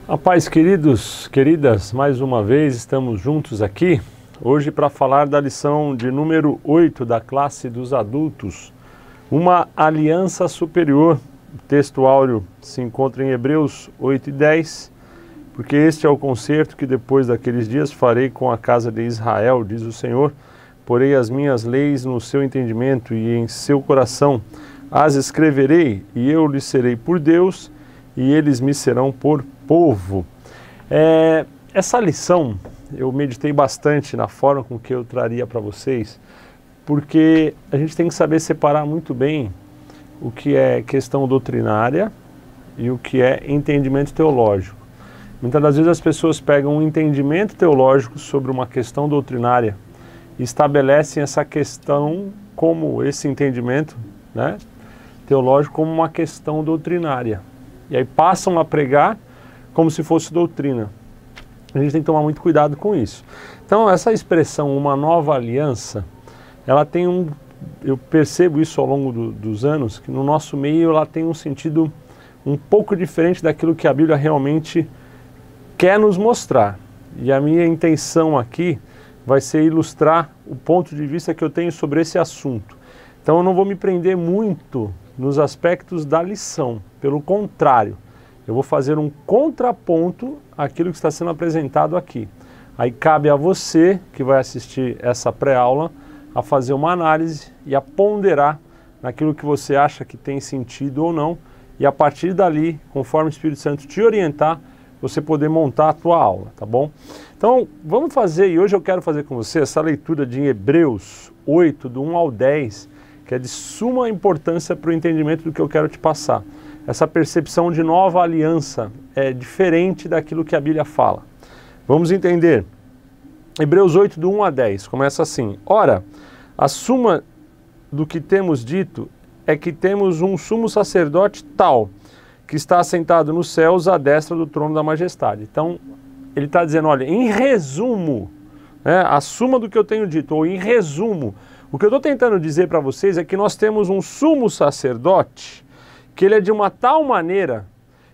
A paz, queridos, queridas, mais uma vez estamos juntos aqui, hoje para falar da lição de número 8 da classe dos adultos, uma aliança superior. O texto áureo se encontra em Hebreus 8 e 10, porque este é o concerto que depois daqueles dias farei com a casa de Israel, diz o Senhor, porei as minhas leis no seu entendimento e em seu coração, as escreverei e eu lhes serei por Deus e eles me serão por povo. Essa lição eu meditei bastante na forma com que eu traria para vocês, porque a gente tem que saber separar muito bem o que é questão doutrinária e o que é entendimento teológico. Muitas das vezes as pessoas pegam um entendimento teológico sobre uma questão doutrinária e estabelecem essa questão como esse entendimento, né, teológico como uma questão doutrinária. E aí passam a pregar como se fosse doutrina. A gente tem que tomar muito cuidado com isso. Então essa expressão, uma nova aliança, ela tem eu percebo isso ao longo dos anos, que no nosso meio ela tem um sentido um pouco diferente daquilo que a Bíblia realmente quer nos mostrar. E a minha intenção aqui vai ser ilustrar o ponto de vista que eu tenho sobre esse assunto. Então eu não vou me prender muito nos aspectos da lição, pelo contrário, eu vou fazer um contraponto àquilo que está sendo apresentado aqui. Aí cabe a você, que vai assistir essa pré-aula, a fazer uma análise e a ponderar naquilo que você acha que tem sentido ou não, e a partir dali, conforme o Espírito Santo te orientar, você poder montar a tua aula, tá bom? Então, vamos fazer, e hoje eu quero fazer com você essa leitura de Hebreus 8, do 1 ao 10, que é de suma importância para o entendimento do que eu quero te passar. Essa percepção de nova aliança é diferente daquilo que a Bíblia fala. Vamos entender. Hebreus 8, do 1 a 10, começa assim. Ora, a suma do que temos dito é que temos um sumo sacerdote tal, que está assentado nos céus à destra do trono da majestade. Então, ele está dizendo, olha, em resumo, né, a suma do que eu tenho dito, ou em resumo, o que eu estou tentando dizer para vocês é que nós temos um sumo sacerdote, que ele é de uma tal maneira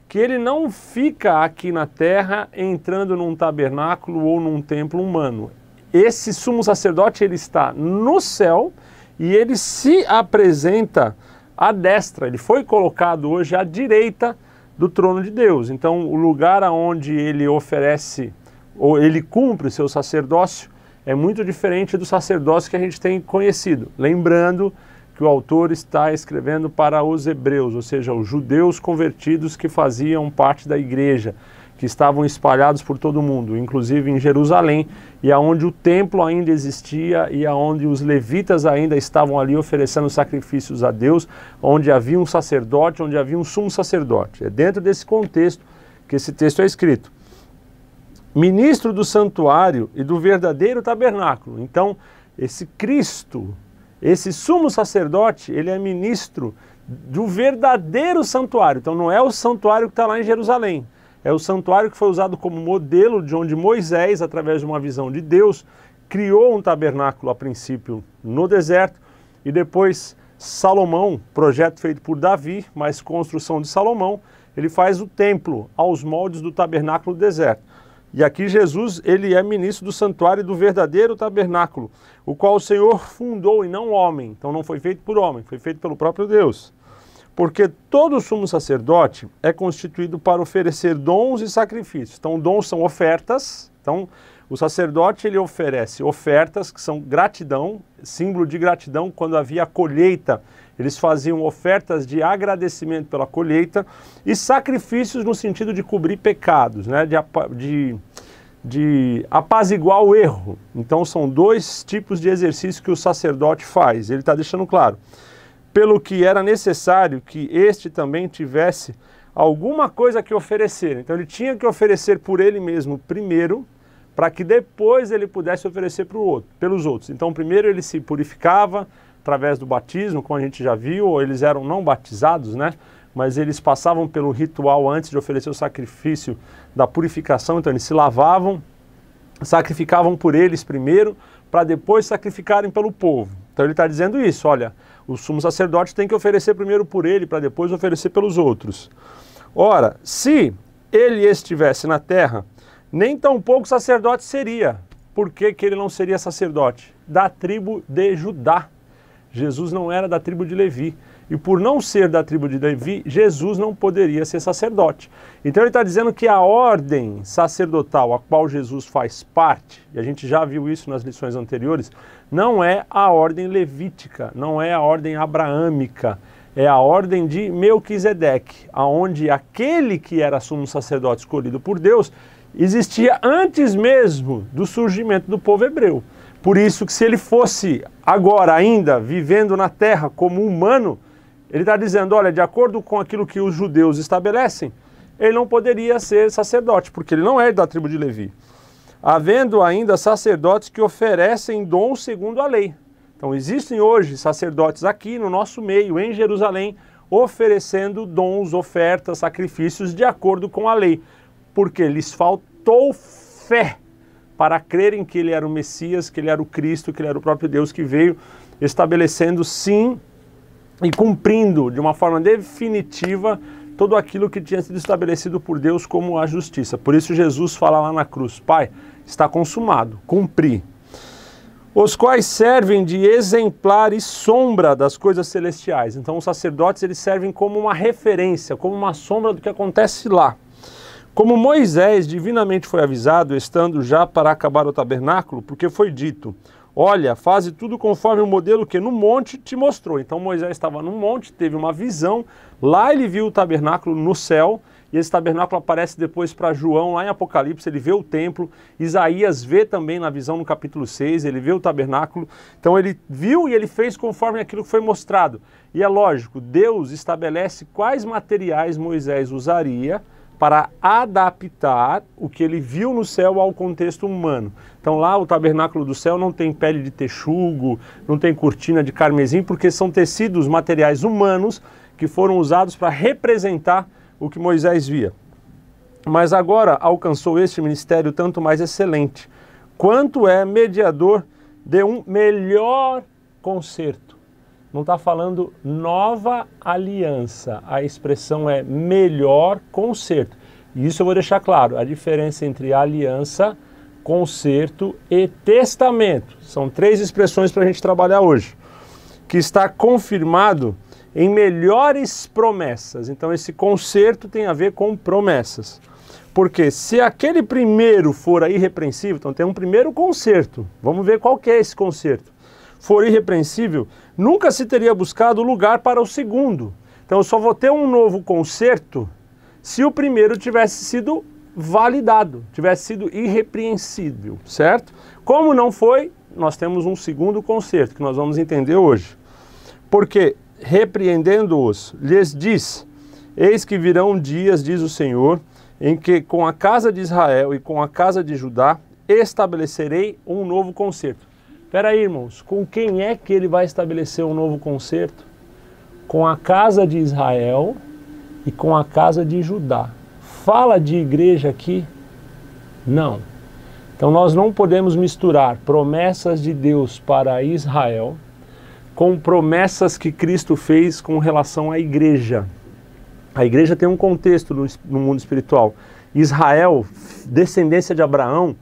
que ele não fica aqui na terra entrando num tabernáculo ou num templo humano. Esse sumo sacerdote ele está no céu e ele se apresenta à destra, ele foi colocado hoje à direita do trono de Deus. Então o lugar aonde ele oferece, ou ele cumpre o seu sacerdócio, é muito diferente do sacerdócio que a gente tem conhecido. Lembrando que o autor está escrevendo para os hebreus, ou seja, os judeus convertidos que faziam parte da igreja, que estavam espalhados por todo o mundo, inclusive em Jerusalém, e aonde o templo ainda existia e aonde os levitas ainda estavam ali oferecendo sacrifícios a Deus, onde havia um sacerdote, onde havia um sumo sacerdote. É dentro desse contexto que esse texto é escrito. Ministro do santuário e do verdadeiro tabernáculo. Então, esse Cristo, esse sumo sacerdote, ele é ministro do verdadeiro santuário. Então, não é o santuário que está lá em Jerusalém. É o santuário que foi usado como modelo de onde Moisés, através de uma visão de Deus, criou um tabernáculo a princípio no deserto e depois Salomão, projeto feito por Davi, mas construção de Salomão, ele faz o templo aos moldes do tabernáculo do deserto. E aqui Jesus, ele é ministro do santuário do verdadeiro tabernáculo, o qual o Senhor fundou e não homem. Então não foi feito por homem, foi feito pelo próprio Deus. Porque todo sumo sacerdote é constituído para oferecer dons e sacrifícios. Então dons são ofertas, então o sacerdote ele oferece ofertas que são gratidão, símbolo de gratidão. Quando havia colheita, eles faziam ofertas de agradecimento pela colheita e sacrifícios no sentido de cobrir pecados, né? de apaziguar o erro. Então são dois tipos de exercício que o sacerdote faz. Ele está deixando claro. Pelo que era necessário que este também tivesse alguma coisa que oferecer. Então ele tinha que oferecer por ele mesmo primeiro, para que depois ele pudesse oferecer pelos outros. Então primeiro ele se purificava através do batismo, como a gente já viu, ou eles eram não batizados, né? Mas eles passavam pelo ritual antes de oferecer o sacrifício da purificação, então eles se lavavam, sacrificavam por eles primeiro, para depois sacrificarem pelo povo. Então ele está dizendo isso, olha, o sumo sacerdote tem que oferecer primeiro por ele, para depois oferecer pelos outros. Ora, se ele estivesse na terra, nem tampouco sacerdote seria. Por que que ele não seria sacerdote? Da tribo de Judá. Jesus não era da tribo de Levi. E por não ser da tribo de Levi, Jesus não poderia ser sacerdote. Então ele está dizendo que a ordem sacerdotal a qual Jesus faz parte, e a gente já viu isso nas lições anteriores, não é a ordem levítica, não é a ordem abraâmica, é a ordem de Melquisedeque, aonde aquele que era sumo sacerdote escolhido por Deus existia antes mesmo do surgimento do povo hebreu. Por isso que se ele fosse agora ainda vivendo na terra como humano, ele está dizendo, olha, de acordo com aquilo que os judeus estabelecem, ele não poderia ser sacerdote, porque ele não é da tribo de Levi. Havendo ainda sacerdotes que oferecem dons segundo a lei. Então existem hoje sacerdotes aqui no nosso meio, em Jerusalém, oferecendo dons, ofertas, sacrifícios de acordo com a lei. Porque lhes faltou fé para crerem que ele era o Messias, que ele era o Cristo, que ele era o próprio Deus que veio estabelecendo sim e cumprindo de uma forma definitiva tudo aquilo que tinha sido estabelecido por Deus como a justiça. Por isso Jesus fala lá na cruz, Pai, está consumado, cumpri. Os quais servem de exemplar e sombra das coisas celestiais. Então os sacerdotes eles servem como uma referência, como uma sombra do que acontece lá. Como Moisés divinamente foi avisado, estando já para acabar o tabernáculo, porque foi dito, olha, faze tudo conforme o modelo que no monte te mostrou. Então Moisés estava no monte, teve uma visão, lá ele viu o tabernáculo no céu, e esse tabernáculo aparece depois para João, lá em Apocalipse, ele vê o templo, Isaías vê também na visão no capítulo 6, ele vê o tabernáculo, então ele viu e ele fez conforme aquilo que foi mostrado. E é lógico, Deus estabelece quais materiais Moisés usaria para adaptar o que ele viu no céu ao contexto humano. Então lá o tabernáculo do céu não tem pele de texugo, não tem cortina de carmesim, porque são tecidos, materiais humanos que foram usados para representar o que Moisés via. Mas agora alcançou este ministério tanto mais excelente, quanto é mediador de um melhor concerto. Não está falando nova aliança, a expressão é melhor concerto. E isso eu vou deixar claro, a diferença entre aliança, concerto e testamento. São três expressões para a gente trabalhar hoje. Que está confirmado em melhores promessas. Então esse concerto tem a ver com promessas. Porque se aquele primeiro for irrepreensível, então tem um primeiro concerto, vamos ver qual que é esse concerto. For irrepreensível, nunca se teria buscado lugar para o segundo. Então eu só vou ter um novo concerto se o primeiro tivesse sido validado, tivesse sido irrepreensível, certo? Como não foi, nós temos um segundo concerto, que nós vamos entender hoje. Porque, repreendendo-os, lhes diz, eis que virão dias, diz o Senhor, em que com a casa de Israel e com a casa de Judá estabelecerei um novo concerto. Espera aí, irmãos, com quem é que ele vai estabelecer um novo concerto? Com a casa de Israel e com a casa de Judá. Fala de igreja aqui? Não. Então nós não podemos misturar promessas de Deus para Israel com promessas que Cristo fez com relação à igreja. A igreja tem um contexto no mundo espiritual. Israel, descendência de Abraão,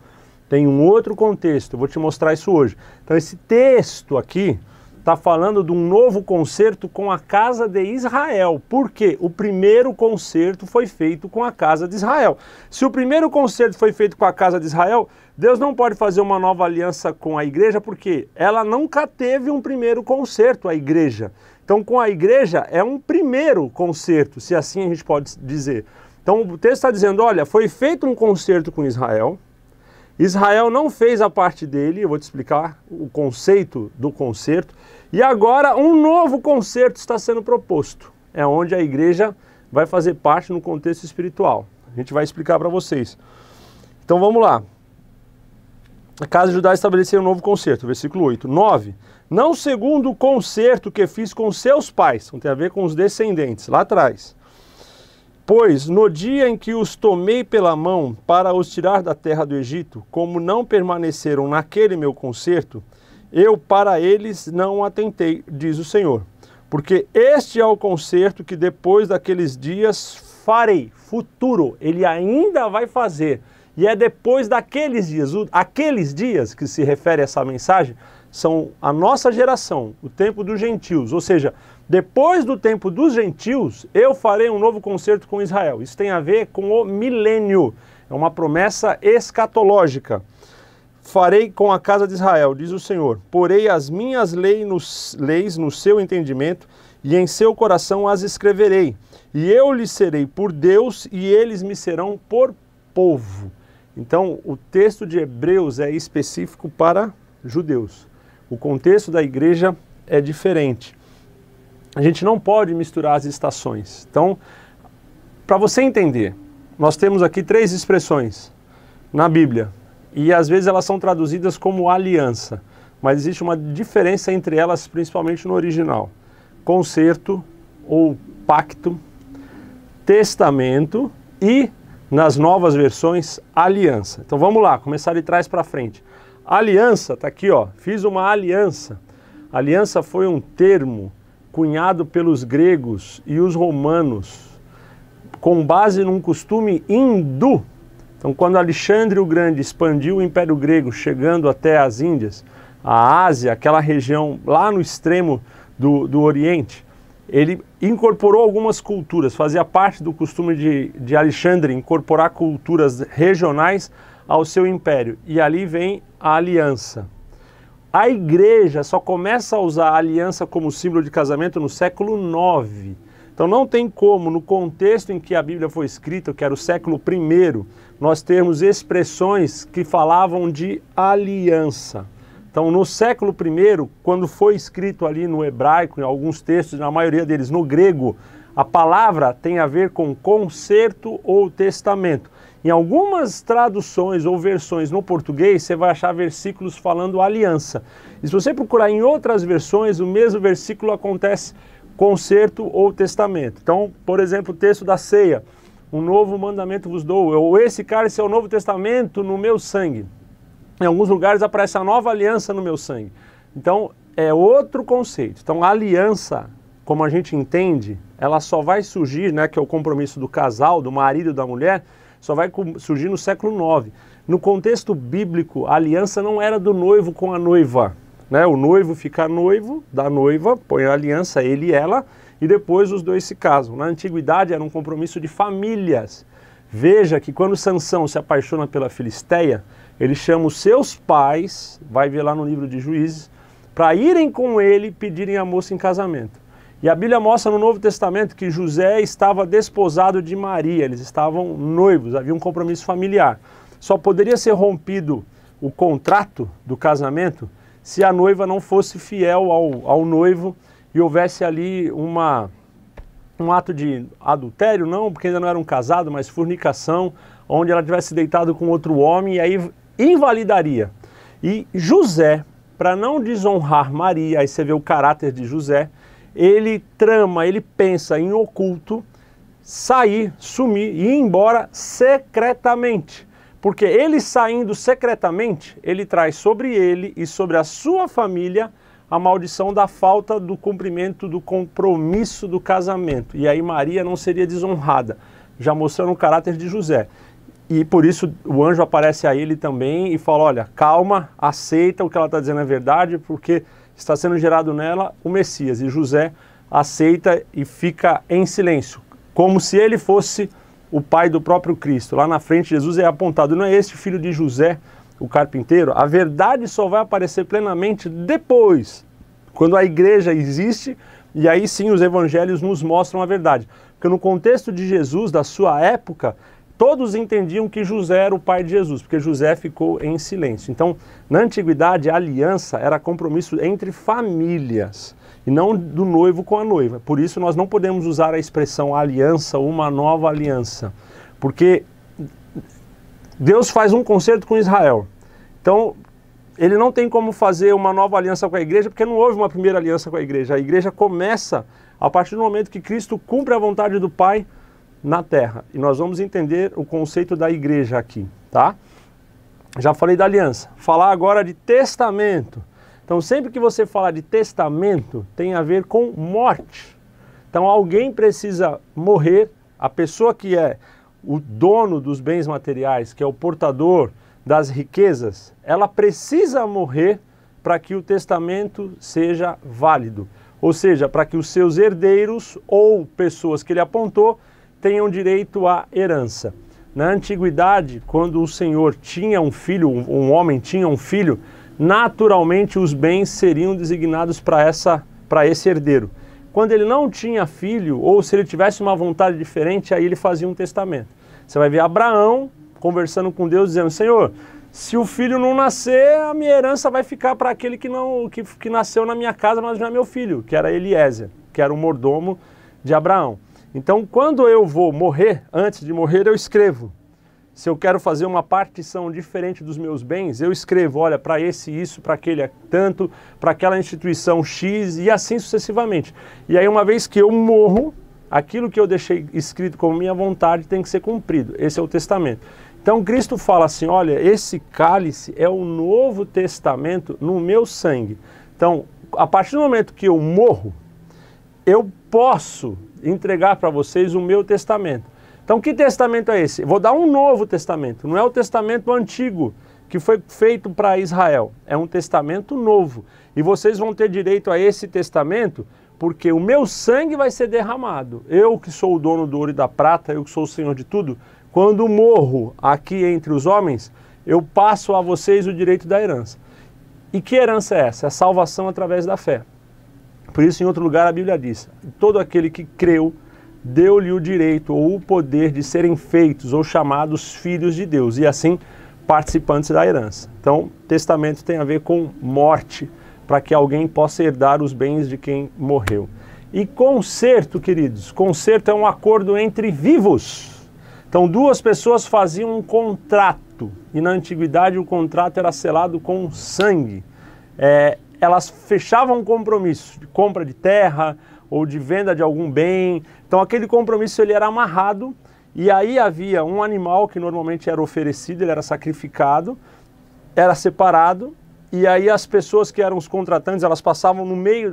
tem um outro contexto, eu vou te mostrar isso hoje. Então esse texto aqui está falando de um novo concerto com a casa de Israel. Por quê? O primeiro concerto foi feito com a casa de Israel. Se o primeiro concerto foi feito com a casa de Israel, Deus não pode fazer uma nova aliança com a igreja, porque ela nunca teve um primeiro concerto, a igreja. Então com a igreja é um primeiro concerto, se assim a gente pode dizer. Então o texto está dizendo, olha, foi feito um concerto com Israel, Israel não fez a parte dele, eu vou te explicar o conceito do concerto, e agora um novo concerto está sendo proposto, é onde a igreja vai fazer parte no contexto espiritual. A gente vai explicar para vocês. Então vamos lá. A casa de Judá estabeleceu um novo concerto, versículo 8. 9. Não segundo o concerto que fiz com seus pais, não tem a ver com os descendentes, lá atrás. Pois no dia em que os tomei pela mão para os tirar da terra do Egito, como não permaneceram naquele meu concerto, eu para eles não atentei, diz o Senhor. Porque este é o concerto que depois daqueles dias farei, futuro, ele ainda vai fazer. E é depois daqueles dias, aqueles dias que se refere a essa mensagem, são a nossa geração, o tempo dos gentios, ou seja, depois do tempo dos gentios, eu farei um novo concerto com Israel. Isso tem a ver com o milênio, é uma promessa escatológica. Farei com a casa de Israel, diz o Senhor, porei as minhas leis no seu entendimento e em seu coração as escreverei. E eu lhes serei por Deus e eles me serão por povo. Então, o texto de Hebreus é específico para judeus. O contexto da igreja é diferente. A gente não pode misturar as estações. Então, para você entender, nós temos aqui 3 expressões na Bíblia. E às vezes elas são traduzidas como aliança. Mas existe uma diferença entre elas, principalmente no original. Concerto ou pacto, testamento e, nas novas versões, aliança. Então vamos lá, começar de trás para frente. Aliança, está aqui, ó, fiz uma aliança. Aliança foi um termo cunhado pelos gregos e os romanos, com base num costume hindu. Então, quando Alexandre o Grande expandiu o Império Grego, chegando até as Índias, a Ásia, aquela região lá no extremo do Oriente, ele incorporou algumas culturas, fazia parte do costume de Alexandre incorporar culturas regionais ao seu império. E ali vem a aliança. A igreja só começa a usar a aliança como símbolo de casamento no século IX. Então não tem como, no contexto em que a Bíblia foi escrita, que era o século I, nós termos expressões que falavam de aliança. Então no século I, quando foi escrito ali no hebraico, em alguns textos, na maioria deles no grego, a palavra tem a ver com concerto ou testamento. Em algumas traduções ou versões no português, você vai achar versículos falando aliança. E se você procurar em outras versões, o mesmo versículo acontece concerto ou testamento. Então, por exemplo, o texto da ceia, um novo mandamento vos dou, ou esse cálice é o novo testamento no meu sangue. Em alguns lugares aparece a nova aliança no meu sangue. Então, é outro conceito. Então, a aliança, como a gente entende, ela só vai surgir, né, que é o compromisso do casal, do marido e da mulher, só vai surgir no século IX. No contexto bíblico, a aliança não era do noivo com a noiva, né? O noivo fica noivo da noiva, põe a aliança, ele e ela, e depois os dois se casam. Na antiguidade era um compromisso de famílias. Veja que quando Sansão se apaixona pela Filisteia, ele chama os seus pais, vai ver lá no livro de Juízes, para irem com ele pedirem a moça em casamento. E a Bíblia mostra no Novo Testamento que José estava desposado de Maria, eles estavam noivos, havia um compromisso familiar. Só poderia ser rompido o contrato do casamento se a noiva não fosse fiel ao noivo e houvesse ali um ato de adultério, não, porque ainda não eram casados, mas fornicação, onde ela tivesse deitado com outro homem e aí invalidaria. E José, para não desonrar Maria, aí você vê o caráter de José, ele trama, ele pensa em oculto, sair, sumir e ir embora secretamente. Porque ele saindo secretamente, ele traz sobre ele e sobre a sua família a maldição da falta do cumprimento do compromisso do casamento. E aí Maria não seria desonrada, já mostrando o caráter de José. E por isso o anjo aparece a ele também e fala, olha, calma, aceita, o que ela está dizendo é verdade, porque está sendo gerado nela o Messias. E José aceita e fica em silêncio, como se ele fosse o pai do próprio Cristo. Lá na frente Jesus é apontado, não é este filho de José, o carpinteiro? A verdade só vai aparecer plenamente depois, quando a igreja existe, e aí sim os evangelhos nos mostram a verdade. Porque no contexto de Jesus, da sua época, todos entendiam que José era o pai de Jesus, porque José ficou em silêncio. Então, na antiguidade, a aliança era compromisso entre famílias, e não do noivo com a noiva. Por isso, nós não podemos usar a expressão aliança ou uma nova aliança, porque Deus faz um concerto com Israel. Então, ele não tem como fazer uma nova aliança com a igreja, porque não houve uma primeira aliança com a igreja. A igreja começa a partir do momento que Cristo cumpre a vontade do Pai na terra. E nós vamos entender o conceito da igreja aqui, tá? Já falei da aliança. Falar agora de testamento. Então, sempre que você falar de testamento, tem a ver com morte. Então, alguém precisa morrer a pessoa que é o dono dos bens materiais, que é o portador das riquezas, ela precisa morrer para que o testamento seja válido. Ou seja, para que os seus herdeiros ou pessoas que ele apontou tenham direito à herança. Na antiguidade, quando o senhor tinha um filho, um homem tinha um filho, naturalmente os bens seriam designados para esse herdeiro. Quando ele não tinha filho, ou se ele tivesse uma vontade diferente, aí ele fazia um testamento. Você vai ver Abraão conversando com Deus, dizendo, Senhor, se o filho não nascer, a minha herança vai ficar para aquele que nasceu na minha casa, mas não é meu filho, que era Eliezer, que era o mordomo de Abraão. Então, quando eu vou morrer, antes de morrer, eu escrevo. Se eu quero fazer uma partição diferente dos meus bens, eu escrevo, olha, para esse isso, para aquele é tanto, para aquela instituição X e assim sucessivamente. E aí, uma vez que eu morro, aquilo que eu deixei escrito como minha vontade tem que ser cumprido. Esse é o testamento. Então, Cristo fala assim, olha, esse cálice é o novo testamento no meu sangue. Então, a partir do momento que eu morro, eu posso entregar para vocês o meu testamento. Então, que testamento é esse? Vou dar um novo testamento, não é o testamento antigo que foi feito para Israel, é um testamento novo. E vocês vão ter direito a esse testamento porque o meu sangue vai ser derramado. Eu que sou o dono do ouro e da prata, eu que sou o Senhor de tudo, quando morro aqui entre os homens, eu passo a vocês o direito da herança. E que herança é essa? É a salvação através da fé. Por isso, em outro lugar, a Bíblia diz, todo aquele que creu, deu-lhe o direito ou o poder de serem feitos ou chamados filhos de Deus, e assim participantes da herança. Então, testamento tem a ver com morte, para que alguém possa herdar os bens de quem morreu. E conserto, queridos, conserto é um acordo entre vivos. Então, duas pessoas faziam um contrato, e na antiguidade o contrato era selado com sangue. Elas fechavam um compromisso de compra de terra ou de venda de algum bem. Então, aquele compromisso ele era amarrado, e aí havia um animal que normalmente era oferecido, ele era sacrificado, era separado, e aí as pessoas que eram os contratantes, elas passavam no meio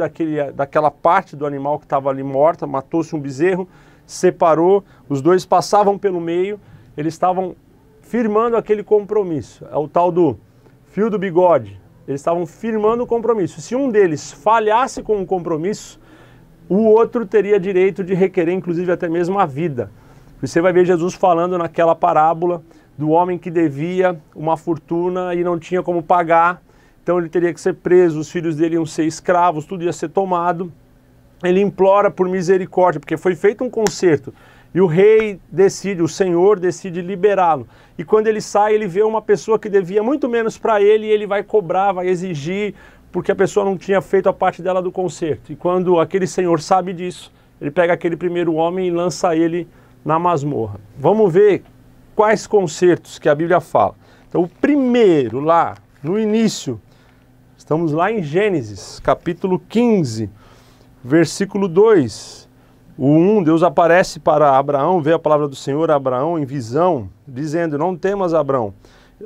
daquela parte do animal que estava ali morta, matou-se um bezerro, separou, os dois passavam pelo meio, eles estavam firmando aquele compromisso. É o tal do fio do bigode. Eles estavam firmando o compromisso. Se um deles falhasse com o compromisso, o outro teria direito de requerer, inclusive, até mesmo a vida. Você vai ver Jesus falando naquela parábola do homem que devia uma fortuna e não tinha como pagar, então ele teria que ser preso, os filhos dele iam ser escravos, tudo ia ser tomado. Ele implora por misericórdia, porque foi feito um concerto, e o rei decide, o Senhor decide liberá-lo. E quando ele sai, ele vê uma pessoa que devia muito menos para ele, e ele vai cobrar, vai exigir, porque a pessoa não tinha feito a parte dela do concerto. E quando aquele senhor sabe disso, ele pega aquele primeiro homem e lança ele na masmorra. Vamos ver quais concertos que a Bíblia fala. Então, o primeiro, lá no início, estamos lá em Gênesis, capítulo 15, versículo 2. O 1, Deus aparece para Abraão, vê a palavra do Senhor a Abraão em visão, dizendo, não temas, Abraão.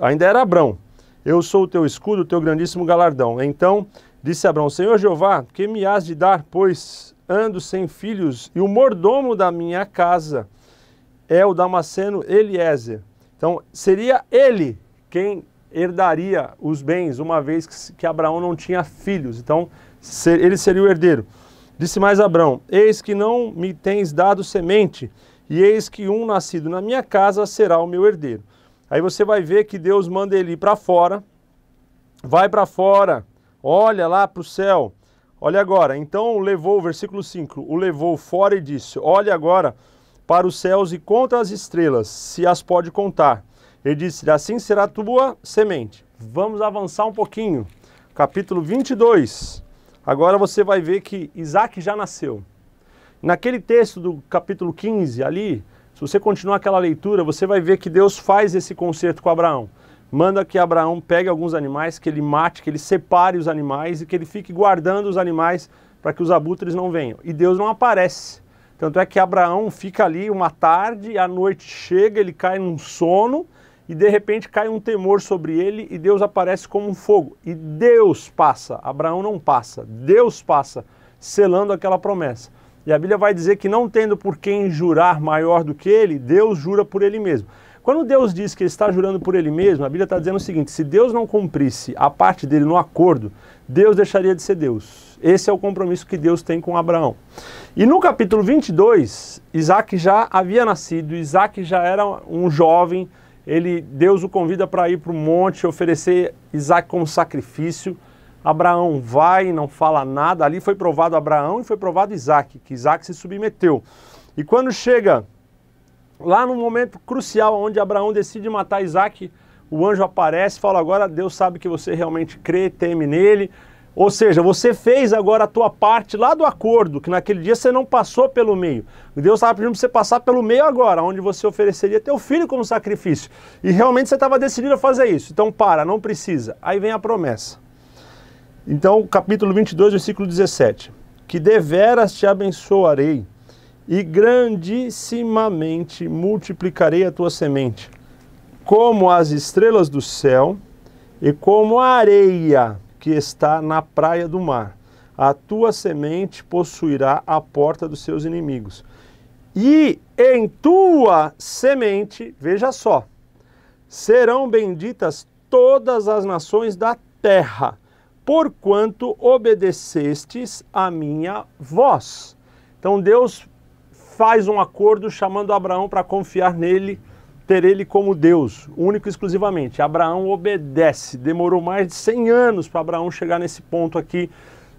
Ainda era Abraão. Eu sou o teu escudo, o teu grandíssimo galardão. Então disse Abraão, Senhor Jeová, que me has de dar, pois ando sem filhos, e o mordomo da minha casa é o Damasceno Eliezer. Então seria ele quem herdaria os bens, uma vez que Abraão não tinha filhos. Então ele seria o herdeiro. Disse mais Abraão, eis que não me tens dado semente, e eis que um nascido na minha casa será o meu herdeiro. Aí você vai ver que Deus manda ele ir para fora, vai para fora, olha lá para o céu, olha agora. Então levou, versículo 5, o levou fora e disse, olha agora para os céus e conta as estrelas, se as pode contar. Ele disse, assim será a tua semente. Vamos avançar um pouquinho, capítulo 22. Agora você vai ver que Isaac já nasceu. Naquele texto do capítulo 15 ali, se você continuar aquela leitura, você vai ver que Deus faz esse concerto com Abraão. Manda que Abraão pegue alguns animais, que ele mate, que ele separe os animais e que ele fique guardando os animais para que os abutres não venham. E Deus não aparece. Tanto é que Abraão fica ali uma tarde, a noite chega, ele cai num sono e de repente cai um temor sobre ele e Deus aparece como um fogo. E Deus passa, Abraão não passa, Deus passa, selando aquela promessa. E a Bíblia vai dizer que não tendo por quem jurar maior do que ele, Deus jura por ele mesmo. Quando Deus diz que ele está jurando por ele mesmo, a Bíblia está dizendo o seguinte: se Deus não cumprisse a parte dele no acordo, Deus deixaria de ser Deus. Esse é o compromisso que Deus tem com Abraão. E no capítulo 22, Isaac já havia nascido, Isaac já era um jovem, Deus o convida para ir para o monte, oferecer Isaac como sacrifício. Abraão vai, não fala nada, ali foi provado Abraão e foi provado Isaac, que Isaac se submeteu. E quando chega lá no momento crucial, onde Abraão decide matar Isaac, o anjo aparece e fala: agora Deus sabe que você realmente crê, teme nele. Ou seja, você fez agora a tua parte lá do acordo, que naquele dia você não passou pelo meio. Deus estava pedindo para você passar pelo meio agora, onde você ofereceria teu filho como sacrifício. E realmente você estava decidido a fazer isso. Então não precisa. Aí vem a promessa. Então, capítulo 22, versículo 17. Que deveras te abençoarei e grandissimamente multiplicarei a tua semente, como as estrelas do céu e como a areia que está na praia do mar. A tua semente possuirá a porta dos seus inimigos. E em tua semente, veja só, serão benditas todas as nações da terra, porquanto obedecestes a minha voz. Então Deus faz um acordo chamando Abraão para confiar nele, ter ele como Deus, único e exclusivamente. Abraão obedece. Demorou mais de 100 anos para Abraão chegar nesse ponto aqui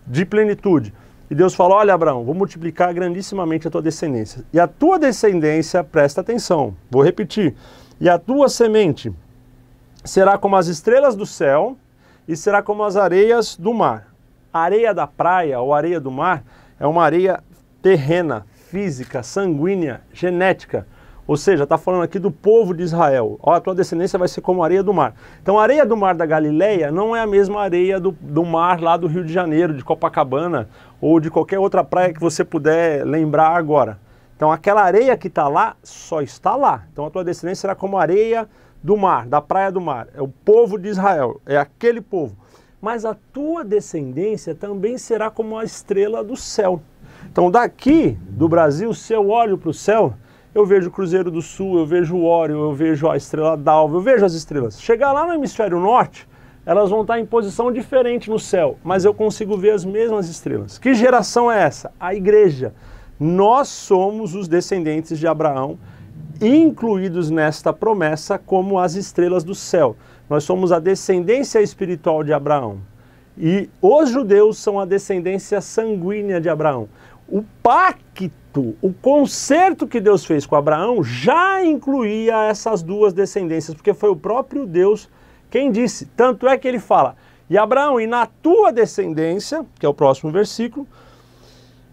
de plenitude. E Deus falou: olha, Abraão, vou multiplicar grandissimamente a tua descendência. E a tua descendência, presta atenção, vou repetir, e a tua semente será como as estrelas do céu e será como as areias do mar. A areia da praia ou areia do mar é uma areia terrena, física, sanguínea, genética. Ou seja, está falando aqui do povo de Israel. Ó, a tua descendência vai ser como a areia do mar. Então a areia do mar da Galileia não é a mesma areia do mar lá do Rio de Janeiro, de Copacabana, ou de qualquer outra praia que você puder lembrar agora. Então aquela areia que está lá, só está lá. Então a tua descendência será como a areia do mar, da praia do mar. É o povo de Israel, é aquele povo. Mas a tua descendência também será como a estrela do céu. Então daqui do Brasil, se eu olho para o céu, eu vejo o Cruzeiro do Sul, eu vejo o Órion, eu vejo a Estrela d'Alva, eu vejo as estrelas. Chegar lá no hemisfério norte, elas vão estar em posição diferente no céu, mas eu consigo ver as mesmas estrelas. Que geração é essa? A igreja. Nós somos os descendentes de Abraão, incluídos nesta promessa como as estrelas do céu. Nós somos a descendência espiritual de Abraão. E os judeus são a descendência sanguínea de Abraão. O pacto, o concerto que Deus fez com Abraão já incluía essas duas descendências, porque foi o próprio Deus quem disse. Tanto é que ele fala: e Abraão, e na tua descendência, que é o próximo versículo,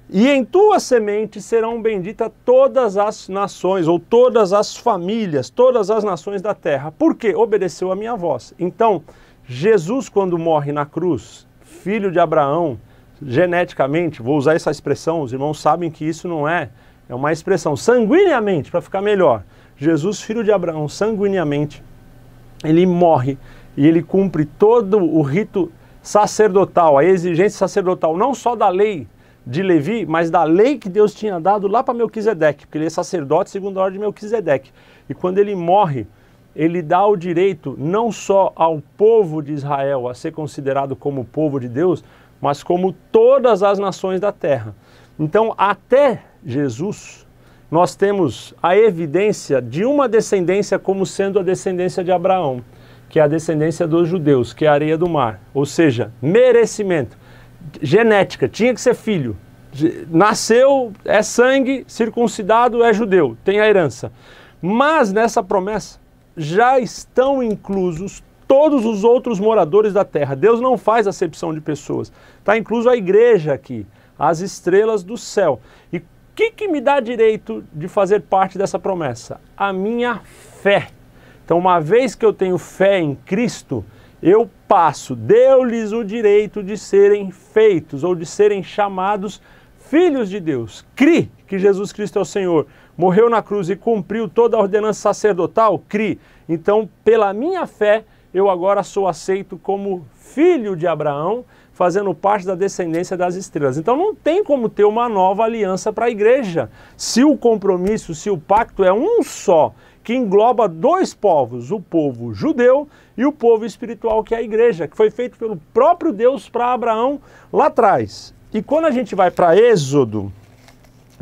e em tua semente serão benditas todas as nações, ou todas as famílias, todas as nações da terra. Por quê? Obedeceu a minha voz. Então, Jesus, quando morre na cruz, filho de Abraão, geneticamente, vou usar essa expressão, os irmãos sabem que isso não é uma expressão, sanguineamente, para ficar melhor. Jesus, filho de Abraão, sanguineamente, ele morre e ele cumpre todo o rito sacerdotal, a exigência sacerdotal, não só da lei de Levi, mas da lei que Deus tinha dado lá para Melquisedeque, porque ele é sacerdote segundo a ordem de Melquisedeque. E quando ele morre, ele dá o direito não só ao povo de Israel a ser considerado como povo de Deus, mas como todas as nações da terra. Então, até Jesus, nós temos a evidência de uma descendência como sendo a descendência de Abraão, que é a descendência dos judeus, que é a areia do mar. Ou seja, merecimento, genética, tinha que ser filho. Nasceu, é sangue, circuncidado, é judeu, tem a herança. Mas nessa promessa já estão inclusos todos os outros moradores da terra. Deus não faz acepção de pessoas. Está incluso a igreja aqui, as estrelas do céu. E o que me dá direito de fazer parte dessa promessa? A minha fé. Então, uma vez que eu tenho fé em Cristo, eu passo, deu-lhes o direito de serem feitos ou de serem chamados filhos de Deus. Cri que Jesus Cristo é o Senhor, morreu na cruz e cumpriu toda a ordenança sacerdotal? Cri. Então, pela minha fé, eu agora sou aceito como filho de Abraão, fazendo parte da descendência das estrelas. Então não tem como ter uma nova aliança para a igreja, se o compromisso, se o pacto é um só, que engloba dois povos, o povo judeu e o povo espiritual, que é a igreja, que foi feito pelo próprio Deus para Abraão lá atrás. E quando a gente vai para Êxodo,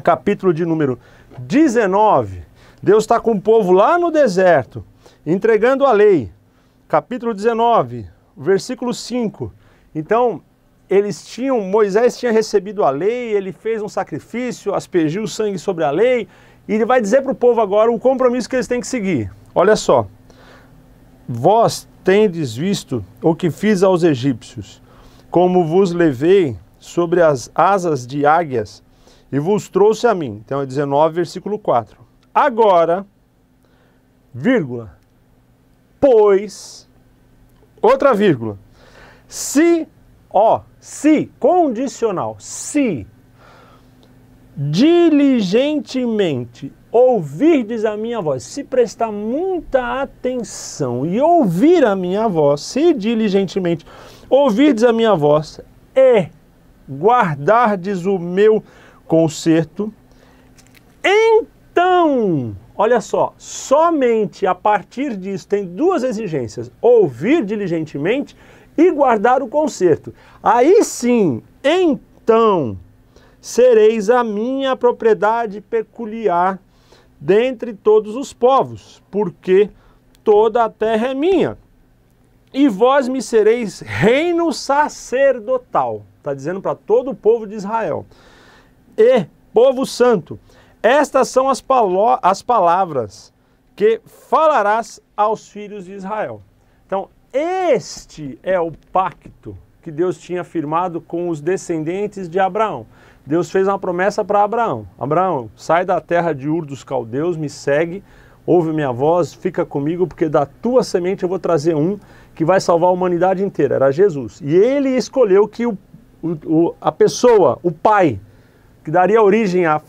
capítulo de número 19, Deus está com o povo lá no deserto, entregando a lei. Capítulo 19, versículo 5. Então, Moisés tinha recebido a lei, ele fez um sacrifício, aspergiu o sangue sobre a lei, e ele vai dizer para o povo agora o compromisso que eles têm que seguir. Olha só. Vós tendes visto o que fiz aos egípcios, como vos levei sobre as asas de águias e vos trouxe a mim. Então é 19, versículo 4. Agora, vírgula, pois, outra vírgula, se, condicional, se diligentemente ouvirdes a minha voz, se prestar muita atenção e ouvir a minha voz, se diligentemente ouvirdes a minha voz e guardardes o meu concerto, então, olha só, somente a partir disso tem duas exigências, ouvir diligentemente e guardar o concerto. Aí sim, então, sereis a minha propriedade peculiar dentre todos os povos, porque toda a terra é minha. E vós me sereis reino sacerdotal. Está dizendo para todo o povo de Israel. E povo santo, estas são as palavras que falarás aos filhos de Israel. Então, este é o pacto que Deus tinha firmado com os descendentes de Abraão. Deus fez uma promessa para Abraão. Abraão, sai da terra de Ur dos Caldeus, me segue, ouve minha voz, fica comigo, porque da tua semente eu vou trazer um que vai salvar a humanidade inteira. Era Jesus. E ele escolheu que a pessoa, o pai, que daria origem à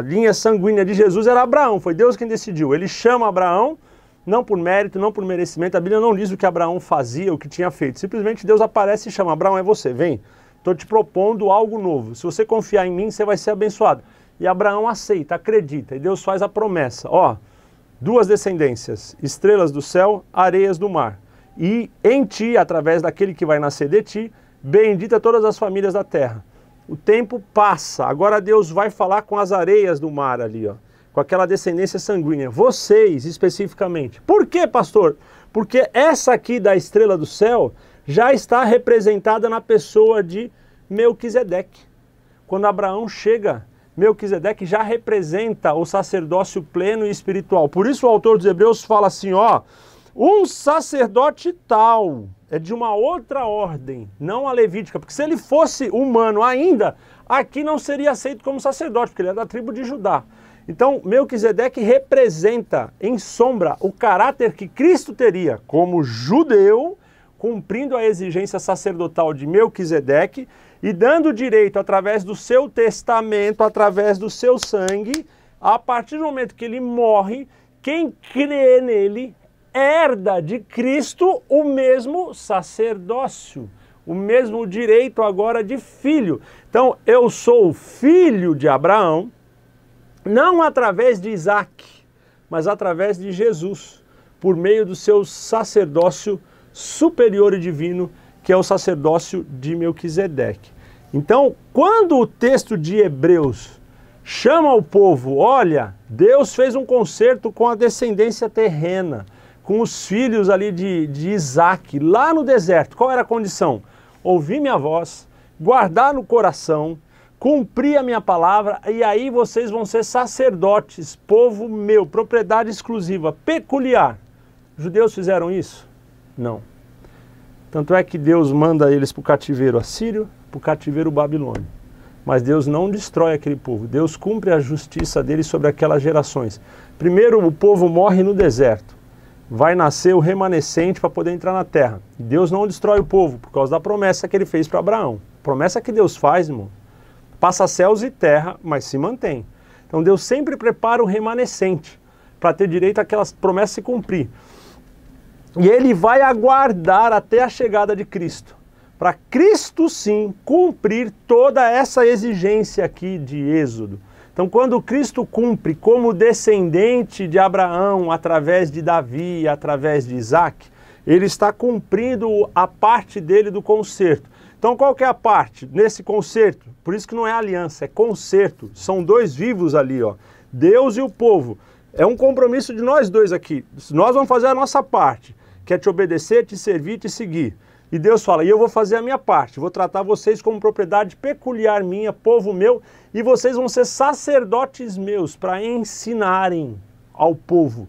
linha sanguínea de Jesus era Abraão. Foi Deus quem decidiu. Ele chama Abraão, não por mérito, não por merecimento. A Bíblia não diz o que Abraão fazia, o que tinha feito. Simplesmente Deus aparece e chama. Abraão, é você, vem. Estou te propondo algo novo. Se você confiar em mim, você vai ser abençoado. E Abraão aceita, acredita. E Deus faz a promessa. Ó, duas descendências, estrelas do céu, areias do mar. E em ti, através daquele que vai nascer de ti, bendita todas as famílias da terra. O tempo passa. Agora Deus vai falar com as areias do mar ali, ó. Com aquela descendência sanguínea. Vocês, especificamente. Por quê, pastor? Porque essa aqui da estrela do céu já está representada na pessoa de Melquisedeque. Quando Abraão chega, Melquisedeque já representa o sacerdócio pleno e espiritual. Por isso o autor dos Hebreus fala assim, ó, um sacerdote tal, é de uma outra ordem, não a levítica, porque se ele fosse humano ainda, aqui não seria aceito como sacerdote, porque ele é da tribo de Judá. Então, Melquisedeque representa, em sombra, o caráter que Cristo teria como judeu, cumprindo a exigência sacerdotal de Melquisedeque e dando direito, através do seu testamento, através do seu sangue, a partir do momento que ele morre, quem crê nele herda de Cristo o mesmo sacerdócio, o mesmo direito agora de filho. Então, eu sou filho de Abraão, não através de Isaac, mas através de Jesus, por meio do seu sacerdócio superior e divino, que é o sacerdócio de Melquisedeque. Então, quando o texto de Hebreus chama o povo, olha, Deus fez um concerto com a descendência terrena, com os filhos ali de Isaac, lá no deserto. Qual era a condição? Ouvir minha voz, guardar no coração, cumprir a minha palavra, e aí vocês vão ser sacerdotes, povo meu, propriedade exclusiva, peculiar. Os judeus fizeram isso? Não. Tanto é que Deus manda eles para o cativeiro assírio, para o cativeiro babilônio. Mas Deus não destrói aquele povo. Deus cumpre a justiça dele sobre aquelas gerações. Primeiro o povo morre no deserto. Vai nascer o remanescente para poder entrar na terra. Deus não destrói o povo por causa da promessa que ele fez para Abraão. Promessa que Deus faz, irmão. Passa céus e terra, mas se mantém. Então Deus sempre prepara o remanescente para ter direito àquelas promessas se cumprir. E ele vai aguardar até a chegada de Cristo, para Cristo sim cumprir toda essa exigência aqui de Êxodo. Então, quando Cristo cumpre como descendente de Abraão, através de Davi, através de Isaac, ele está cumprindo a parte dele do concerto. Então, qual que é a parte nesse concerto? Por isso que não é aliança, é concerto. São dois vivos ali, ó. Deus e o povo. É um compromisso de nós dois aqui. Nós vamos fazer a nossa parte, que é te obedecer, te servir, te seguir. E Deus fala, e eu vou fazer a minha parte, vou tratar vocês como propriedade peculiar minha, povo meu, e vocês vão ser sacerdotes meus para ensinarem ao povo,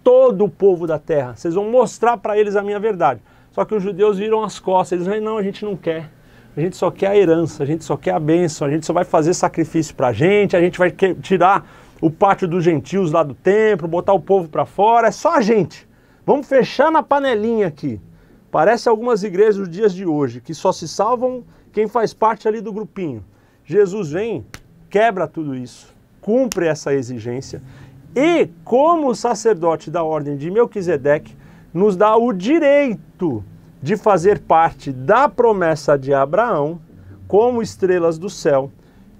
todo o povo da terra. Vocês vão mostrar para eles a minha verdade. Só que os judeus viram as costas, eles dizem, não, a gente não quer. A gente só quer a herança, a gente só quer a bênção, a gente só vai fazer sacrifício para a gente vai tirar o pátio dos gentios lá do templo, botar o povo para fora, é só a gente. Vamos fechar na panelinha aqui. Parece algumas igrejas dos dias de hoje, que só se salvam quem faz parte ali do grupinho. Jesus vem, quebra tudo isso, cumpre essa exigência e, como sacerdote da ordem de Melquisedeque, nos dá o direito de fazer parte da promessa de Abraão como estrelas do céu,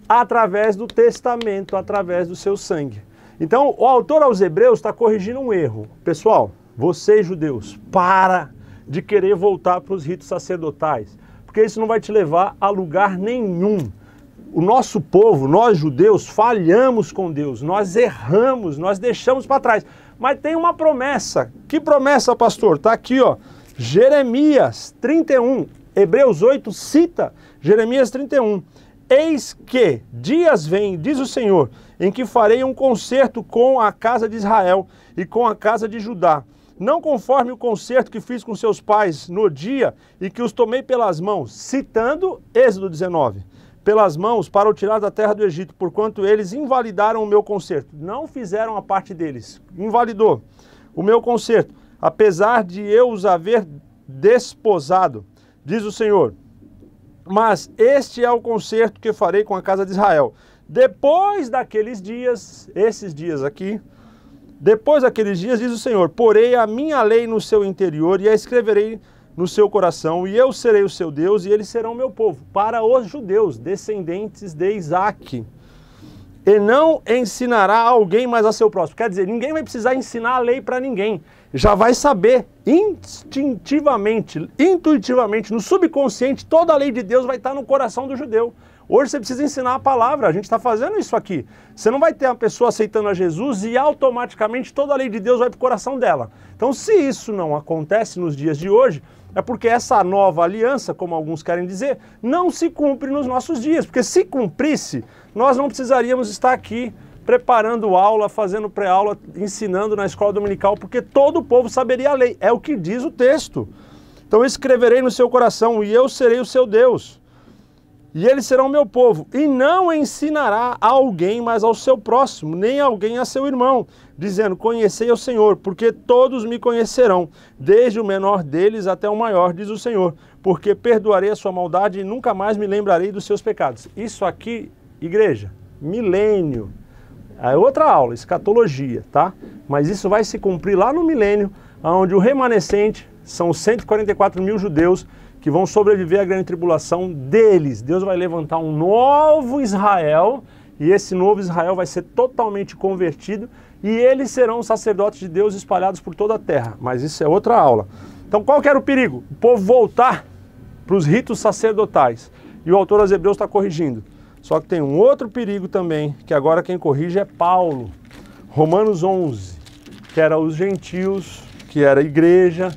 através do testamento, através do seu sangue. Então, o autor aos Hebreus está corrigindo um erro. Pessoal, vocês judeus, para de querer voltar para os ritos sacerdotais, porque isso não vai te levar a lugar nenhum. O nosso povo, nós judeus, falhamos com Deus, nós erramos, nós deixamos para trás. Mas tem uma promessa. Que promessa, pastor? Está aqui, ó, Jeremias 31, Hebreus 8 cita Jeremias 31. Eis que dias vêm, diz o Senhor, em que farei um concerto com a casa de Israel e com a casa de Judá, não conforme o concerto que fiz com seus pais no dia e que os tomei pelas mãos, citando Êxodo 19, pelas mãos para o tirar da terra do Egito, porquanto eles invalidaram o meu concerto. Não fizeram a parte deles, invalidou o meu concerto, apesar de eu os haver desposado, diz o Senhor. Mas este é o concerto que farei com a casa de Israel. Depois daqueles dias, esses dias aqui, depois daqueles dias, diz o Senhor, porei a minha lei no seu interior e a escreverei no seu coração, e eu serei o seu Deus, e eles serão meu povo, para os judeus, descendentes de Isaac. E não ensinará a alguém mais a seu próximo. Quer dizer, ninguém vai precisar ensinar a lei para ninguém. Já vai saber instintivamente, intuitivamente, no subconsciente, toda a lei de Deus vai estar no coração do judeu. Hoje você precisa ensinar a palavra, a gente está fazendo isso aqui. Você não vai ter uma pessoa aceitando a Jesus e automaticamente toda a lei de Deus vai para o coração dela. Então, se isso não acontece nos dias de hoje, é porque essa nova aliança, como alguns querem dizer, não se cumpre nos nossos dias. Porque se cumprisse, nós não precisaríamos estar aqui preparando aula, fazendo pré-aula, ensinando na escola dominical, porque todo o povo saberia a lei. É o que diz o texto. Então, escreverei no seu coração e eu serei o seu Deus. E eles serão meu povo, e não ensinará a alguém, mas ao seu próximo, nem alguém a seu irmão, dizendo, conhecei ao Senhor, porque todos me conhecerão, desde o menor deles até o maior, diz o Senhor, porque perdoarei a sua maldade e nunca mais me lembrarei dos seus pecados. Isso aqui, igreja, milênio, é outra aula, escatologia, tá? Mas isso vai se cumprir lá no milênio, onde o remanescente, são 144 mil judeus, que vão sobreviver à grande tribulação deles. Deus vai levantar um novo Israel, e esse novo Israel vai ser totalmente convertido, e eles serão sacerdotes de Deus espalhados por toda a terra. Mas isso é outra aula. Então qual que era o perigo? O povo voltar para os ritos sacerdotais. E o autor aos Hebreus está corrigindo. Só que tem um outro perigo também, que agora quem corrige é Paulo. Romanos 11, que era os gentios, que era a igreja,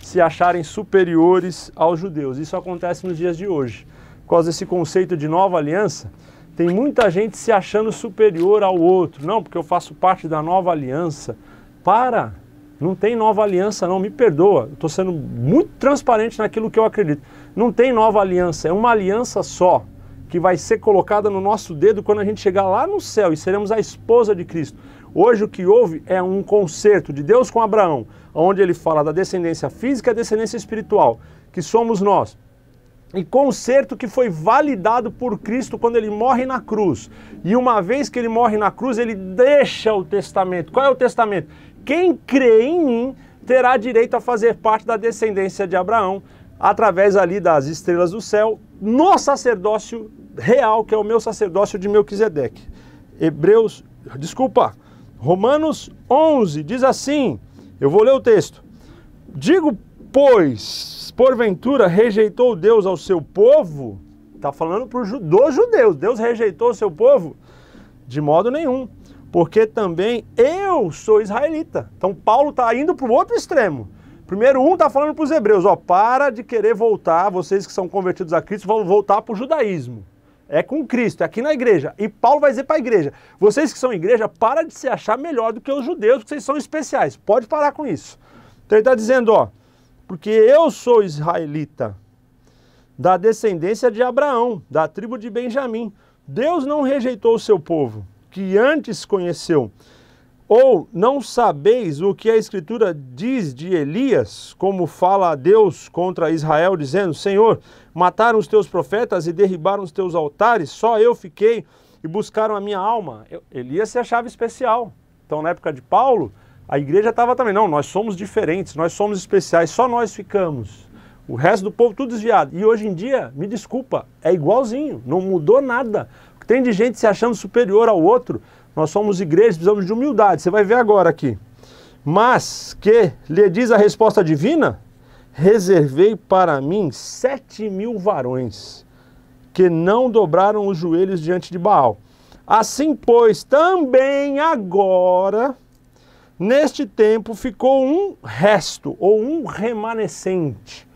se acharem superiores aos judeus. Isso acontece nos dias de hoje. Por causa desse conceito de nova aliança, tem muita gente se achando superior ao outro. Não, porque eu faço parte da nova aliança. Para! Não tem nova aliança não, me perdoa. Estou sendo muito transparente naquilo que eu acredito. Não tem nova aliança, é uma aliança só, que vai ser colocada no nosso dedo quando a gente chegar lá no céu e seremos a esposa de Cristo. Hoje o que houve é um concerto de Deus com Abraão, onde ele fala da descendência física e descendência espiritual, que somos nós. E concerto que foi validado por Cristo quando ele morre na cruz. E uma vez que ele morre na cruz, ele deixa o testamento. Qual é o testamento? Quem crê em mim terá direito a fazer parte da descendência de Abraão, através ali das estrelas do céu, no sacerdócio real, que é o meu sacerdócio de Melquisedeque. Romanos 11 diz assim, eu vou ler o texto. Digo, pois, porventura rejeitou Deus ao seu povo? Está falando dos judeus. Deus rejeitou o seu povo? De modo nenhum. Porque também eu sou israelita. Então Paulo está indo para o outro extremo. Primeiro está falando para os hebreus, ó, para de querer voltar, vocês que são convertidos a Cristo, vão voltar para o judaísmo. É com Cristo, é aqui na igreja. E Paulo vai dizer para a igreja, vocês que são igreja, para de se achar melhor do que os judeus, porque vocês são especiais. Pode parar com isso. Então ele está dizendo, ó, porque eu sou israelita, da descendência de Abraão, da tribo de Benjamim. Deus não rejeitou o seu povo, que antes conheceu. Ou não sabeis o que a Escritura diz de Elias, como fala Deus contra Israel, dizendo, Senhor, mataram os teus profetas e derribaram os teus altares, só eu fiquei e buscaram a minha alma. Elias se achava especial. Então, na época de Paulo, a igreja estava também, não, nós somos diferentes, nós somos especiais, só nós ficamos. O resto do povo tudo desviado. E hoje em dia, me desculpa, é igualzinho, não mudou nada. Tem de gente se achando superior ao outro. Nós somos igrejas, precisamos de humildade. Você vai ver agora aqui. Mas que lhe diz a resposta divina? Reservei para mim 7.000 varões que não dobraram os joelhos diante de Baal. Assim, pois, também agora, neste tempo, ficou um resto, ou um remanescente,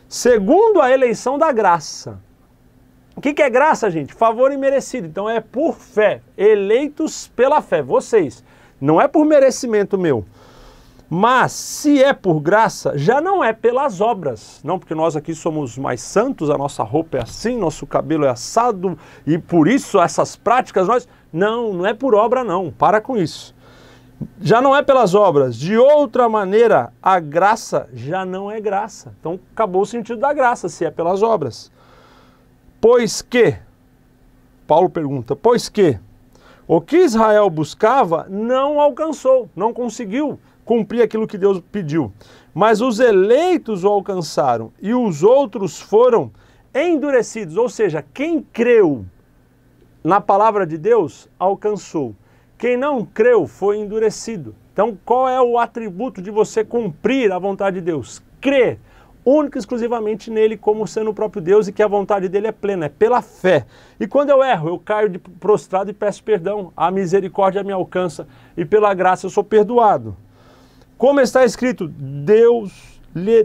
segundo a eleição da graça. O que é graça, gente? Favor imerecido. Então é por fé, eleitos pela fé, vocês. Não é por merecimento meu. Mas se é por graça, já não é pelas obras. Não, porque nós aqui somos mais santos, a nossa roupa é assim, nosso cabelo é assado, e por isso essas práticas nós... Não, não é por obra não, para com isso. Já não é pelas obras. De outra maneira, a graça já não é graça. Então acabou o sentido da graça, se é pelas obras. Pois que, Paulo pergunta, pois que o que Israel buscava não alcançou, não conseguiu cumprir aquilo que Deus pediu. Mas os eleitos o alcançaram e os outros foram endurecidos. Ou seja, quem creu na palavra de Deus, alcançou. Quem não creu foi endurecido. Então qual é o atributo de você cumprir a vontade de Deus? Crer. Única e exclusivamente nele como sendo o próprio Deus e que a vontade dele é plena, é pela fé. E quando eu erro, eu caio prostrado e peço perdão, a misericórdia me alcança e pela graça eu sou perdoado. Como está escrito, Deus lhes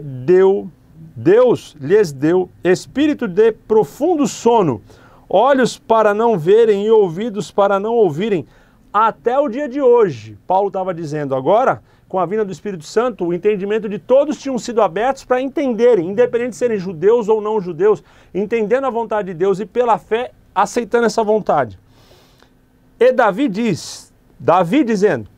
deu espírito de profundo sono, olhos para não verem e ouvidos para não ouvirem, até o dia de hoje. Paulo estava dizendo agora, com a vinda do Espírito Santo, o entendimento de todos tinham sido abertos para entenderem, independente de serem judeus ou não judeus, entendendo a vontade de Deus e pela fé, aceitando essa vontade. E Davi dizendo,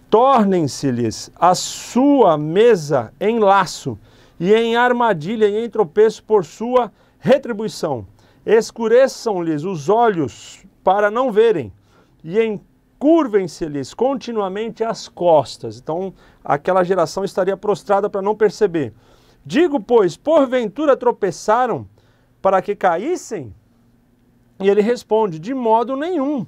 tornem-se-lhes a sua mesa em laço e em armadilha e em tropeço por sua retribuição. Escureçam-lhes os olhos para não verem e encurvem-se-lhes continuamente as costas. Então, aquela geração estaria prostrada para não perceber. Digo, pois, porventura tropeçaram para que caíssem? E ele responde, de modo nenhum,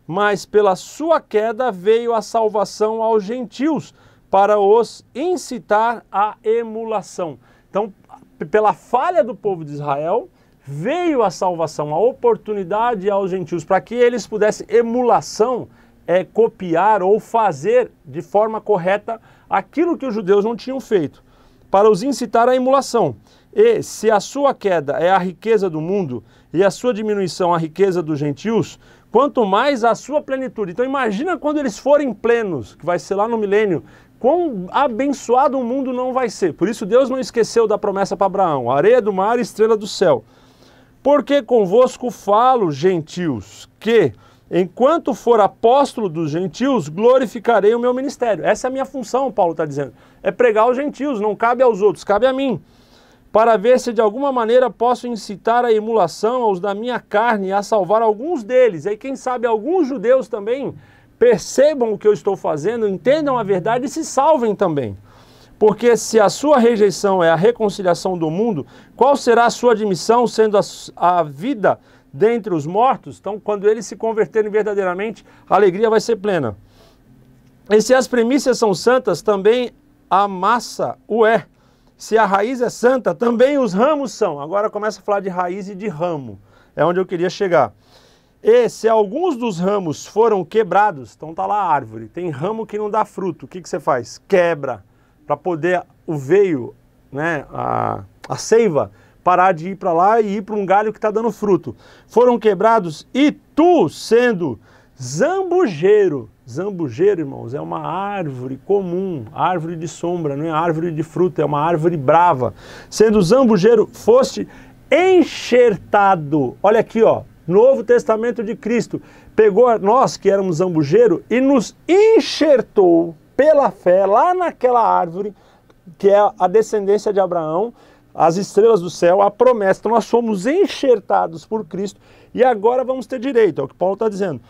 mas pela sua queda veio a salvação aos gentios, para os incitar à emulação. Então, pela falha do povo de Israel, veio a salvação, a oportunidade aos gentios, para que eles pudessem, emulação, copiar ou fazer de forma correta aquilo que os judeus não tinham feito, para os incitar à emulação. E se a sua queda é a riqueza do mundo e a sua diminuição a riqueza dos gentios, quanto mais a sua plenitude. Então imagina quando eles forem plenos, que vai ser lá no milênio, quão abençoado o mundo não vai ser. Por isso Deus não esqueceu da promessa para Abraão, areia do mar e estrela do céu. Porque convosco falo, gentios, que enquanto for apóstolo dos gentios, glorificarei o meu ministério. Essa é a minha função, Paulo está dizendo. É pregar aos gentios, não cabe aos outros, cabe a mim. Para ver se de alguma maneira posso incitar a emulação aos da minha carne e a salvar alguns deles. E aí quem sabe alguns judeus também percebam o que eu estou fazendo, entendam a verdade e se salvem também. Porque se a sua rejeição é a reconciliação do mundo, qual será a sua admissão, sendo a vida dentre os mortos? Então, quando eles se converterem verdadeiramente, a alegria vai ser plena. E se as primícias são santas, também a massa o é. Se a raiz é santa, também os ramos são. Agora começa a falar de raiz e de ramo. É onde eu queria chegar. E se alguns dos ramos foram quebrados, então está lá a árvore, tem ramo que não dá fruto, o que você faz? Quebra, para poder o veio, né, a seiva, parar de ir para lá e ir para um galho que está dando fruto. Foram quebrados e tu, sendo zambujeiro, zambujeiro, irmãos, é uma árvore comum, árvore de sombra, não é árvore de fruta, é uma árvore brava. Sendo zambujeiro, foste enxertado. Olha aqui, ó, Novo Testamento de Cristo. Pegou nós que éramos zambujeiro e nos enxertou pela fé lá naquela árvore, que é a descendência de Abraão, as estrelas do céu, a promessa. Então nós fomos enxertados por Cristo e agora vamos ter direito, é o que Paulo está dizendo.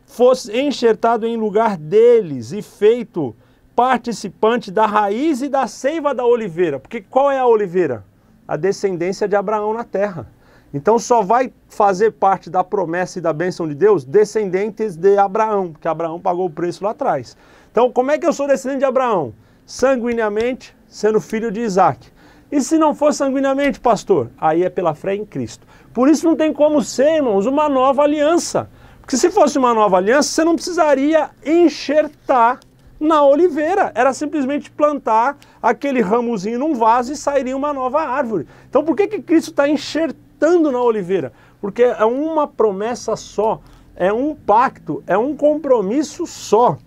Fosse enxertado em lugar deles e feito participante da raiz e da seiva da oliveira. Porque qual é a oliveira? A descendência de Abraão na terra. Então só vai fazer parte da promessa e da bênção de Deus descendentes de Abraão, porque Abraão pagou o preço lá atrás. Então como é que eu sou descendente de Abraão? Sanguineamente, sendo filho de Isaac. E se não for sanguineamente, pastor? Aí é pela fé em Cristo. Por isso não tem como ser, irmãos, uma nova aliança. Porque se fosse uma nova aliança, você não precisaria enxertar na oliveira. Era simplesmente plantar aquele ramozinho num vaso e sairia uma nova árvore. Então por que Cristo está enxertando na oliveira? Porque é uma promessa só, é um pacto, é um compromisso só.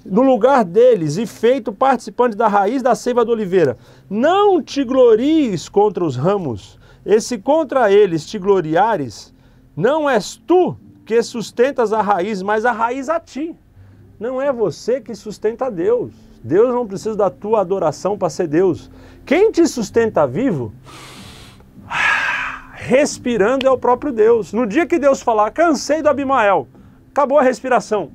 No lugar deles e feito participante da raiz da seiva da oliveira. Não te glories contra os ramos, e se contra eles te gloriares, não és tu que sustentas a raiz, mas a raiz a ti. Não é você que sustenta Deus. Deus não precisa da tua adoração para ser Deus. Quem te sustenta vivo, respirando, é o próprio Deus. No dia que Deus falar, cansei do Abimael, acabou a respiração.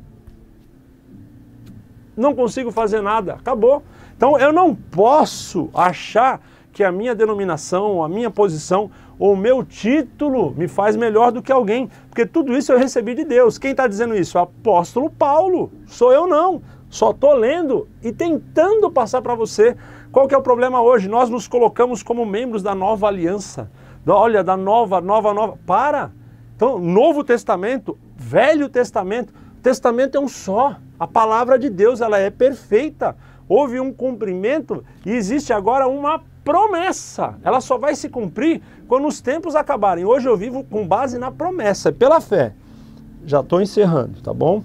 Não consigo fazer nada, acabou. Então eu não posso achar que a minha denominação, a minha posição ou o meu título me faz melhor do que alguém, porque tudo isso eu recebi de Deus. Quem está dizendo isso? O apóstolo Paulo, sou eu não. Só estou lendo e tentando passar para você. Qual que é o problema hoje? Nós nos colocamos como membros da nova aliança. Olha, da nova. Para! Então, Novo Testamento, Velho Testamento, Testamento é um só. A palavra de Deus, ela é perfeita. Houve um cumprimento e existe agora uma promessa. Ela só vai se cumprir quando os tempos acabarem. Hoje eu vivo com base na promessa, pela fé. Já estou encerrando, tá bom?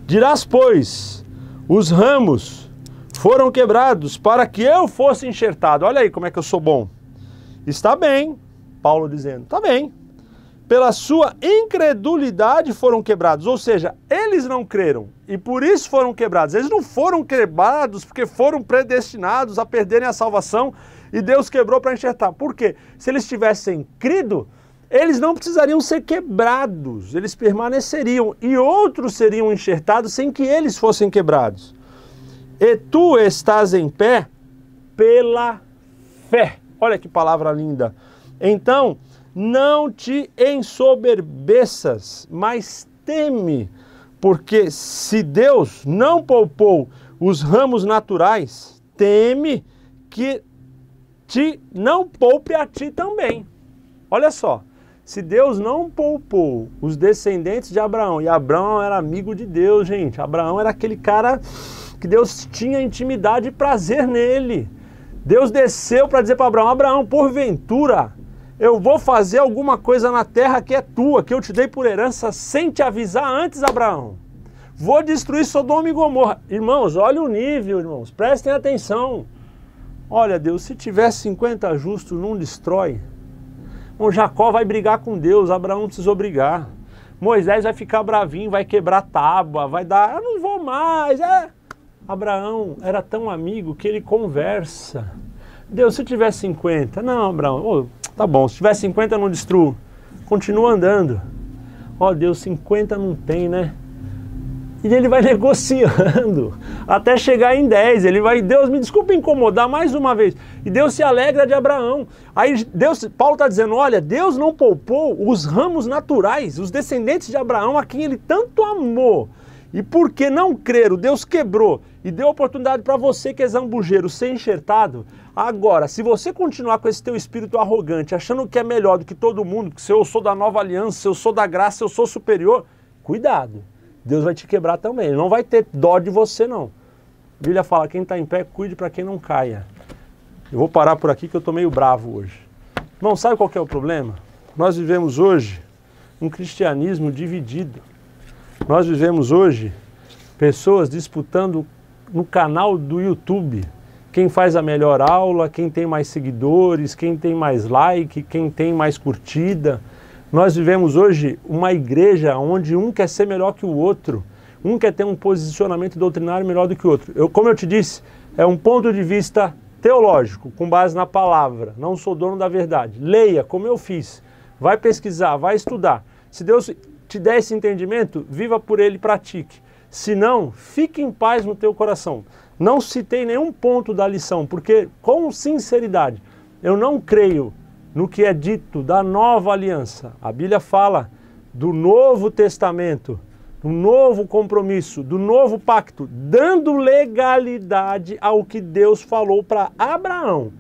Dirás, pois, os ramos foram quebrados para que eu fosse enxertado. Olha aí como é que eu sou bom. Está bem, Paulo dizendo, está bem. Pela sua incredulidade foram quebrados, ou seja, eles não creram e por isso foram quebrados. Eles não foram quebrados porque foram predestinados a perderem a salvação e Deus quebrou para enxertar. Por quê? Se eles tivessem crido, eles não precisariam ser quebrados, eles permaneceriam e outros seriam enxertados sem que eles fossem quebrados. E tu estás em pé pela fé. Olha que palavra linda. Então, não te ensoberbeças, mas teme, porque se Deus não poupou os ramos naturais, teme que não poupe a ti também. Olha só, se Deus não poupou os descendentes de Abraão, e Abraão era amigo de Deus, gente, Abraão era aquele cara que Deus tinha intimidade e prazer nele. Deus desceu para dizer para Abraão, Abraão, porventura, eu vou fazer alguma coisa na terra que é tua, que eu te dei por herança sem te avisar antes, Abraão. Vou destruir Sodoma e Gomorra. Irmãos, olha o nível, irmãos, prestem atenção. Olha, Deus, se tiver 50 justos, não destrói. O Jacó vai brigar com Deus, Abraão não precisou brigar. Moisés vai ficar bravinho, vai quebrar tábua, vai dar, eu não vou mais. Abraão era tão amigo que ele conversa. Deus, se tiver 50, não, Abraão, tá bom, se tiver 50 eu não destruo. Continua andando. Ó Deus, 50 não tem, né? E ele vai negociando até chegar em 10. Ele vai, Deus, me desculpa incomodar mais uma vez. E Deus se alegra de Abraão. Aí Paulo está dizendo, olha, Deus não poupou os ramos naturais, os descendentes de Abraão, a quem ele tanto amou. E porque não creram, Deus quebrou e deu oportunidade para você que é zambujeiro ser enxertado. Agora, se você continuar com esse teu espírito arrogante, achando que é melhor do que todo mundo, que se eu sou da nova aliança, se eu sou da graça, se eu sou superior, cuidado. Deus vai te quebrar também, ele não vai ter dó de você não. A Bíblia fala, quem está em pé, cuide para quem não caia. Eu vou parar por aqui que eu estou meio bravo hoje. Irmão, sabe qual que é o problema? Nós vivemos hoje um cristianismo dividido. Nós vivemos hoje pessoas disputando no canal do YouTube quem faz a melhor aula, quem tem mais seguidores, quem tem mais like, quem tem mais curtida. Nós vivemos hoje uma igreja onde um quer ser melhor que o outro, um quer ter um posicionamento doutrinário melhor do que o outro. Como eu te disse, é um ponto de vista teológico, com base na palavra. Não sou dono da verdade. Leia, como eu fiz. Vai pesquisar, vai estudar. Se Deus te der esse entendimento, viva por ele e pratique. Se não, fique em paz no teu coração. Não citei nenhum ponto da lição, porque, com sinceridade, eu não creio no que é dito da nova aliança. A Bíblia fala do Novo Testamento, do novo compromisso, do novo pacto, dando legalidade ao que Deus falou para Abraão.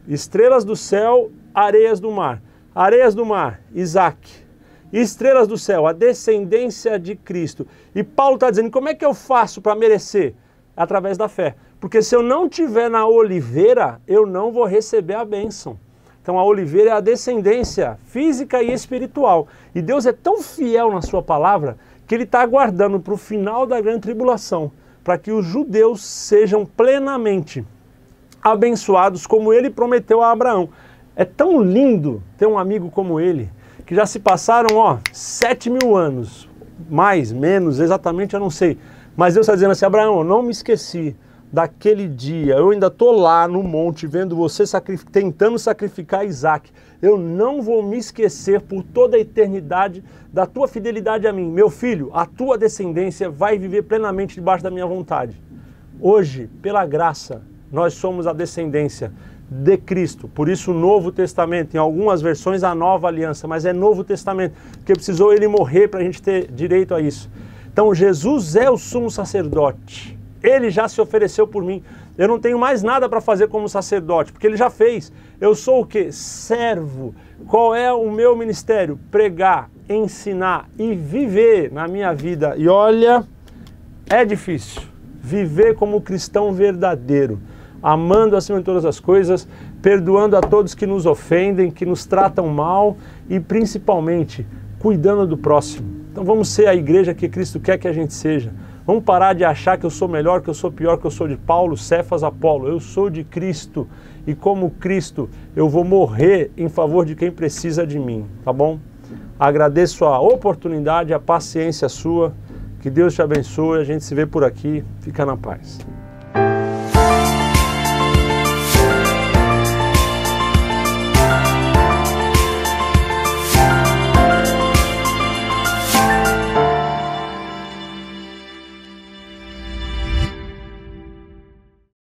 Estrelas do céu, areias do mar. Areias do mar, Isaac. Estrelas do céu, a descendência de Cristo. E Paulo está dizendo, como é que eu faço para merecer? Através da fé. Porque se eu não estiver na oliveira, eu não vou receber a bênção. Então a oliveira é a descendência física e espiritual. E Deus é tão fiel na sua palavra que ele está aguardando para o final da grande tribulação, para que os judeus sejam plenamente abençoados como ele prometeu a Abraão. É tão lindo ter um amigo como ele, que já se passaram 7.000 anos, mais, menos, exatamente eu não sei. Mas Deus está dizendo assim, Abraão, eu não me esqueci daquele dia, eu ainda estou lá no monte vendo você tentando sacrificar Isaac. Eu não vou me esquecer por toda a eternidade da tua fidelidade a mim. Meu filho, a tua descendência vai viver plenamente debaixo da minha vontade. Hoje, pela graça, nós somos a descendência de Cristo. Por isso o Novo Testamento, em algumas versões a Nova Aliança, mas é Novo Testamento, porque precisou ele morrer para a gente ter direito a isso. Então Jesus é o sumo sacerdote. Ele já se ofereceu por mim. Eu não tenho mais nada para fazer como sacerdote, porque ele já fez. Eu sou o quê? Servo. Qual é o meu ministério? Pregar, ensinar e viver na minha vida. E olha, é difícil. Viver como cristão verdadeiro, amando acima de todas as coisas, perdoando a todos que nos ofendem, que nos tratam mal e principalmente cuidando do próximo. Então vamos ser a igreja que Cristo quer que a gente seja. Vamos parar de achar que eu sou melhor, que eu sou pior, que eu sou de Paulo, Cefas, Apolo. Eu sou de Cristo e como Cristo eu vou morrer em favor de quem precisa de mim, tá bom? Agradeço a oportunidade, a paciência sua. Que Deus te abençoe, a gente se vê por aqui. Fica na paz.